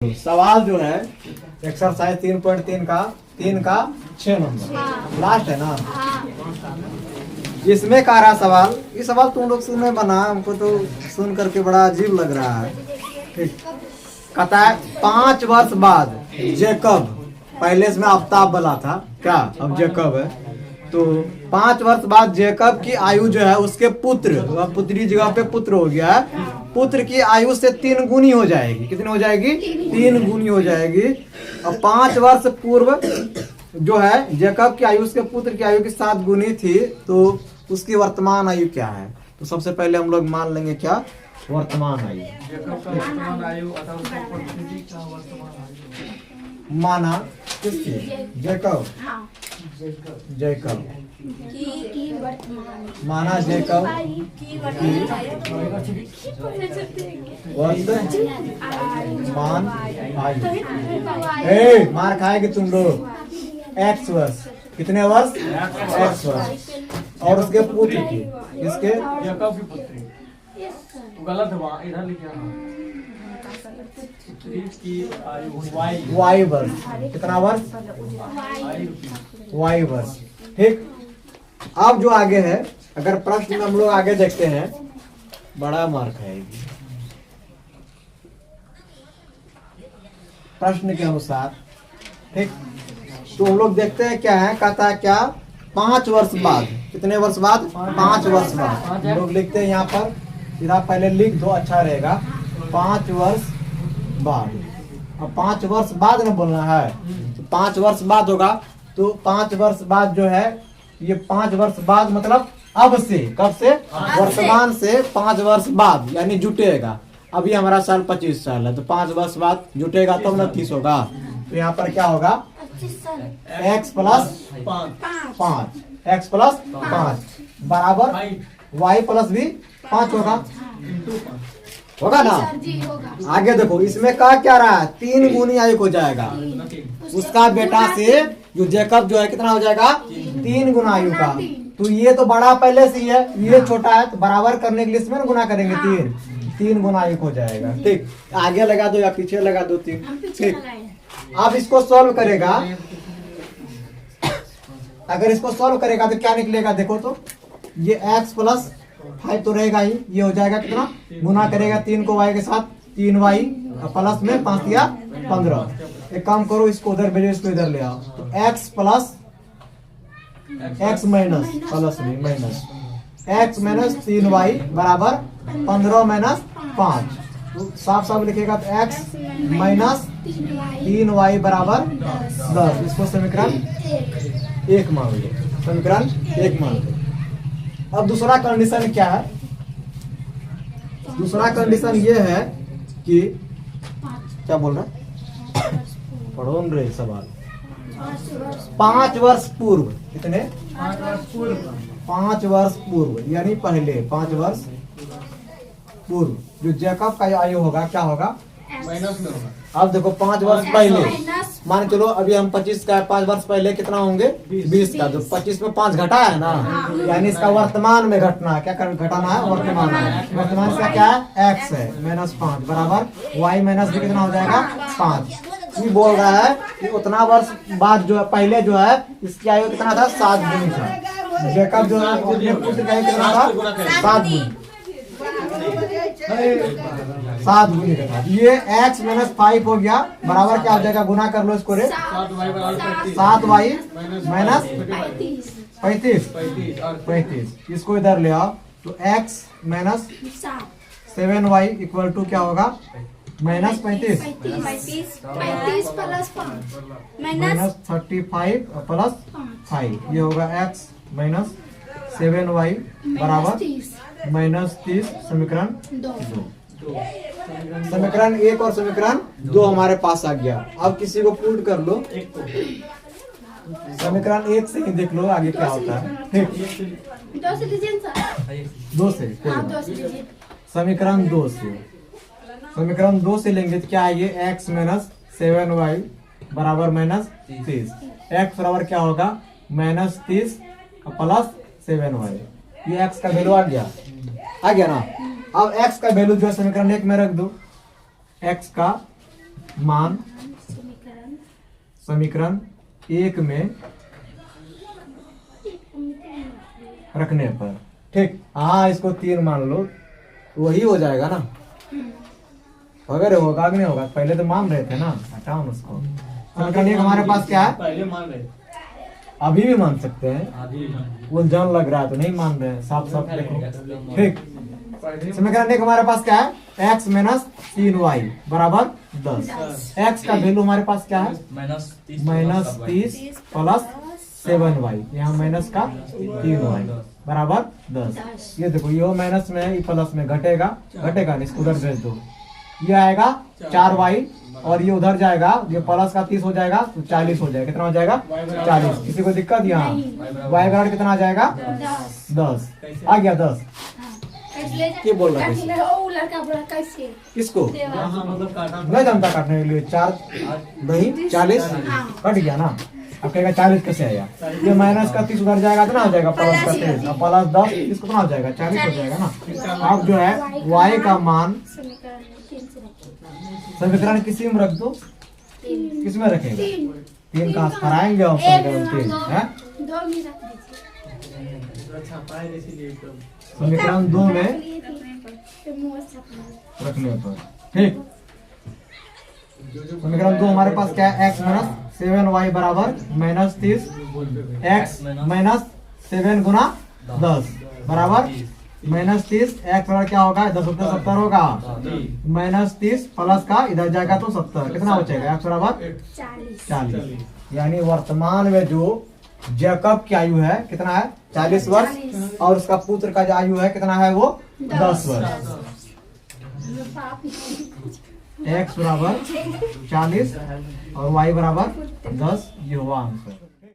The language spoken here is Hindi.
सवाल जो है एक्सरसाइज 3.3 का 6 नंबर लास्ट है ना। इसमें कह रहा सवाल, ये सवाल तुम लोग सुने बना, हमको तो सुन करके बड़ा अजीब लग रहा है। कहता है 5 वर्ष बाद जेकब, पहले इसमें आफ्ताब बोला था क्या, अब जेकब है, तो 5 वर्ष बाद जेकब की आयु जो है उसके पुत्र, पुत्री जगह पे पुत्र हो गया है, पुत्र की आयु से 3 गुनी हो जाएगी। कितनी हो जाएगी? 3 गुनी हो जाएगी। और 5 वर्ष पूर्व जो है जेकब की आयु उसके पुत्र की आयु की 7 गुनी थी, तो उसकी वर्तमान आयु क्या है? तो सबसे पहले हम लोग मान लेंगे क्या, वर्तमान आयु। माना किसकी? जेकब, जेकब माना जेकब वर्तमान आयु। मार खाएगी तुम लोग। X वर्ष, कितने वर्ष? X वर्ष। और उसके पुत्र की, इसके जेकब की पुत्री, गलत हुआ, इधर लिखा पुत्री की आयु Y वर्ष। कितना वर्ष? Y वर्ष। ठीक। अब जो आगे है, अगर प्रश्न में हम लोग आगे देखते हैं, बड़ा मार्क है प्रश्न के अनुसार। ठीक, तो हम लोग देखते हैं क्या है, कहता है क्या, 5 वर्ष बाद। कितने वर्ष बाद? 5 वर्ष बाद। हम लोग लिखते हैं यहाँ पर, इधर पहले लिख दो, अच्छा रहेगा। 5 वर्ष बाद। अब 5 वर्ष बाद में बोलना है, तो 5 वर्ष बाद होगा, तो 5 वर्ष बाद जो है, ये 5 वर्ष बाद मतलब अब से, कब से? वर्तमान से 5 वर्ष बाद, यानी जुटेगा। अभी हमारा साल 25 साल है, तो 5 वर्ष बाद जुटेगा तब ना 30 होगा। तो यहाँ पर क्या होगा? x प्लस 5, x प्लस 5 बराबर y प्लस भी 5 होगा ना। आगे देखो, इसमें क्या रहा है, 3 गुनी आयु हो जाएगा। उसका बेटा से जो जेकब जो है कितना हो जाएगा? 3 गुना आयु का। तो ये तो बड़ा पहले से ही है, ये छोटा है, तो बराबर करने के लिए इसमें गुना करेंगे 3 गुना आयु हो जाएगा। ठीक, आगे लगा दो या पीछे लगा दो 3। ठीक, अब इसको सॉल्व करेगा, अगर इसको सॉल्व करेगा तो क्या निकलेगा? देखो तो ये x प्लस 5 तो रहेगा ही, ये हो जाएगा कितना? गुना करेगा 3 को y के साथ, 3y प्लस में 5 या 15। एक काम करो, इसको उधर भेजो, इसको इधर ले आओ। तो x plus x minus plus में माइनस x माइनस 3y बराबर 15 माइनस 5। तो साफ साफ लिखेगा तो x माइनस 3y बराबर 10। इसको समीकरण 1 मान लो, समीकरण 1 मान लो। अब दूसरा कंडीशन क्या है? दूसरा कंडीशन ये है कि, क्या बोल रहा है, पढ़ो रे सवाल। 5 वर्ष पूर्व। कितने? 5 वर्ष पूर्व, यानी पहले 5 वर्ष पूर्व जो जेकब का आयु होगा, क्या होगा? माइनस में होगा। अब देखो 5 वर्ष पहले, मान चलो अभी हम 25 का है, 5 वर्ष पहले कितना होंगे? 20 का। तो 25 में 5 घटा है ना, यानी इसका वर्तमान में घटना है। क्या घटाना है? वर्तमान में। वर्तमान का क्या है? x है, माइनस 5 बराबर y माइनस भी कितना हो जाएगा? 5। ये बोल रहा है कि उतना वर्ष बाद जो है, पहले जो है, इसकी आयु कितना था? 7 गुनी था। जेकब जो है अपने पुत्र का कितना था? 7 गुनी। 7 गुनी का था। ये x माइनस 5 हो गया, बराबर क्या हो जाएगा? गुना कर लो इसको रे, 7y माइनस 35। इसको इधर ले आओ, तो x minus 7y equal to क्या होगा? Minus 35 plus 5 minus 35 plus 5। ये होगा x माइनस 7y बराबर माइनस 30। समीकरण 2। समीकरण 1 और समीकरण 2 हमारे पास आ गया। अब किसी को पुट कर लो, समीकरण 1 से ही देख लो आगे क्या होता है। ठीक, 2 से समीकरण 2 से, समीकरण 2 से लेंगे तो क्या है? ये x माइनस 7y बराबर माइनस 30। x बराबर क्या होगा? Minus 30 plus 7y। ये x का वैल्यू आ गया ना। अब x का वैल्यू जो है समीकरण 1 में रख दो, x का मान समीकरण समीकरण 1 में रखने पर। ठीक, हाँ इसको 3 मान लो तो वही हो जाएगा ना। अगर होगा कि नहीं होगा, पहले तो मान रहे थे ना, हटाओ ना उसको। समीकरण 1 हमारे पास क्या है, पहले मान रहे अभी भी मान सकते हैं, आधी उलझन लग रहा है तो नहीं मान रहे हैं, साफ साफ देखो। ठीक, समीकरण 1 हमारे पास क्या है, x माइनस 3y बराबर 10। x का वैल्यू हमारे पास क्या है, माइनस 30 प्लस 7y, यहाँ माइनस का 3y बराबर 10। ये देखो ये माइनस में ये प्लस में घटेगा नहीं, इसको उधर भेज दो। ये आएगा 4y और ये उधर जाएगा, ये प्लस का 30 हो जाएगा तो 40 हो जाएगा। कितना हो जाएगा, 40। किसी को दिक्कत, यहाँ y बराबर कितना आ जाएगा, 10 आ गया 10। क्या बोल रहा है, ओ लड़का बोला कैसे किसको हाँ मतलब काटा नहीं जानता काटने के लिए, 4 नहीं 40 कट गया ना। अब कहेगा 40 कैसे आया, ये माइनस का 30 उधर जाएगा कितना हो जाएगा, प्लस का 30 और प्लस 10 इसको कितना हो जाएगा, 40 हो जाएगा ना। अब जो है y का मान समीकरण 3 से रखिए। समीकरण किसी में रख दो, किस में रखेंगे, 3 का कराएंगे और समीकरण 3 है, 2 में रख दीजिए। छापाए इसीलिए एकदम समीकरण 2 में तो मुंह छपना रखने पर। ठीक, समीकरण 2 हमारे पास क्या है, x माइनस 7y बराबर माइनस 30, x माइनस 7 गुना 10 बराबर माइनस 30। x बराबर क्या होगा, 10 रुपये 70 होगा, माइनस 30 प्लस का इधर जाएगा तो 70, कितना बचेगा, x बराबर 40। यानी वर्तमान में जो जैकब की आयु है कितना है, 40 वर्ष, और उसका पुत्र का जो आयु है कितना है, वो 10 वर्ष। x बराबर 40 और y बराबर 10, ये हुआ आंसर।